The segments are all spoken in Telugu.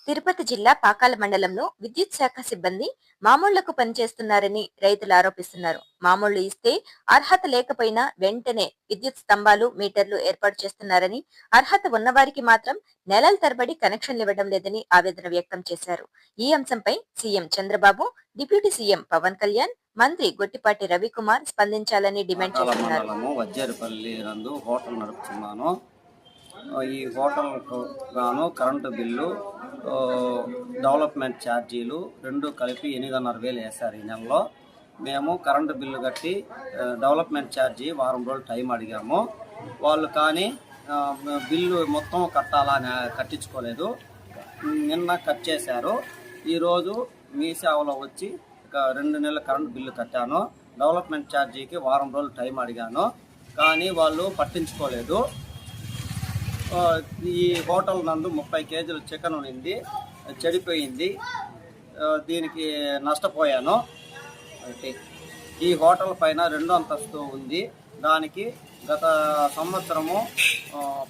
తిరుపతి జిల్లా పాకాల మండలంలో విద్యుత్ శాఖ సిబ్బంది మామూళ్లకు పనిచేస్తున్నారని రైతులు ఆరోపిస్తున్నారు. మామూళ్లు ఇస్తే అర్హత లేకపోయినా వెంటనే విద్యుత్ స్తంభాలు, మీటర్లు ఏర్పాటు చేస్తున్నారని, అర్హత ఉన్నవారికి మాత్రం నెలల తరబడి కనెక్షన్లు ఇవ్వడం లేదని ఆవేదన వ్యక్తం చేశారు. ఈ అంశంపై CM Chandrababu, deputy CM Pawan Kalyan, మంత్రి గొట్టిపాటి రవికుమార్ స్పందించాలని డిమాండ్ చేస్తున్నారు. ఈ హోటల్కు గాను కరెంటు బిల్లు, డెవలప్మెంట్ ఛార్జీలు రెండు కలిపి 8,500 వేశారు. ఈ నెలలో మేము కరెంటు బిల్లు కట్టి డెవలప్మెంట్ ఛార్జీ వారం రోజులు టైం అడిగాము. వాళ్ళు కానీ బిల్లు మొత్తం కట్టాలని కట్టించుకోలేదు. నిన్న కట్ చేశారు. ఈరోజు మీ సేవలో వచ్చి 2 నెలల కరెంటు బిల్లు కట్టాను. డెవలప్మెంట్ ఛార్జీకి వారం రోజులు టైం అడిగాను, కానీ వాళ్ళు పట్టించుకోలేదు. ఈ హోటల్ నందు 30 కేజీలు చికెన్ ఉన్నింది, చెడిపోయింది. దీనికి నష్టపోయాను. ఈ హోటల్ పైన 2వ అంతస్తు ఉంది. దానికి గత సంవత్సరము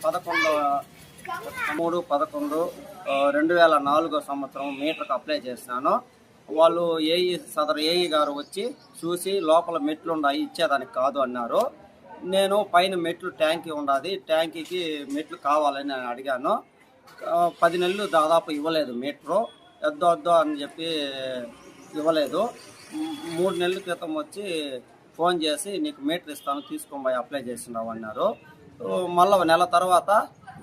11/3/2004 సంవత్సరం మీటర్కి అప్లై చేసినాను. వాళ్ళు సదరు ఏఈ గారు వచ్చి చూసి లోపల మెట్లు ఉన్నాయి, ఇచ్చేదానికి కాదు అన్నారు. నేను పైన మెట్లు ట్యాంకీ ఉన్నది, ట్యాంకీకి మెట్లు కావాలని అడిగాను. 10 నెలలు దాదాపు ఇవ్వలేదు. మీటరు వద్దు అని చెప్పి ఇవ్వలేదు. 3 నెలల క్రితం వచ్చి ఫోన్ చేసి నీకు మీటర్ ఇస్తాను, తీసుకోబోయి అప్లై చేసినావు అన్నారు. మళ్ళీ నెల తర్వాత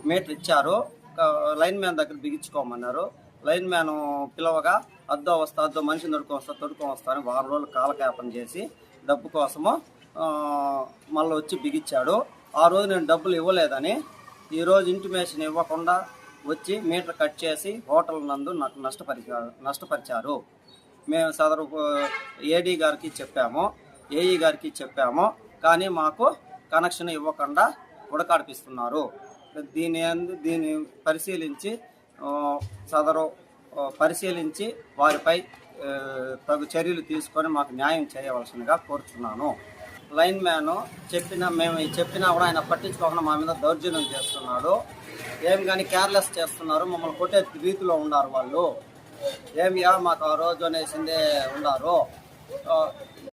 మీటర్ ఇచ్చారు. లైన్ మ్యాన్ దగ్గర బిగించుకోమన్నారు. లైన్ మ్యాన్ పిలవగా అద్దో మనిషిని తొడుకొని వస్తాను వారం రోజులు కాలక్షేపం చేసి డబ్బు కోసము మళ్ళీ వచ్చి బిగించాడు. ఆ రోజు నేను డబ్బులు ఇవ్వలేదని ఈరోజు ఇంటిమేషన్ ఇవ్వకుండా వచ్చి మీటర్ కట్ చేసి హోటల్ నందు నాకు నష్టపరిచారు. మేము సదరు ఏడీ గారికి చెప్పాము, ఏఈ గారికి చెప్పాము, కానీ మాకు కనెక్షన్ ఇవ్వకుండా ఉడకాడిపిస్తున్నారు. దీన్ని పరిశీలించి వారిపై తగు చర్యలు తీసుకొని మాకు న్యాయం చేయవలసిందిగా కోరుతున్నాను. లైన్ మ్యాన్ మేము చెప్పినా కూడా ఆయన పట్టించుకోకుండా మా మీద దౌర్జన్యం చేస్తున్నాడు. ఏం కానీ కేర్లెస్ చేస్తున్నారు. మమ్మల్ని కొట్టే రీతిలో ఉన్నారు వాళ్ళు. ఏమియా మాకు ఆ రోజు అనేసిందే ఉన్నారు.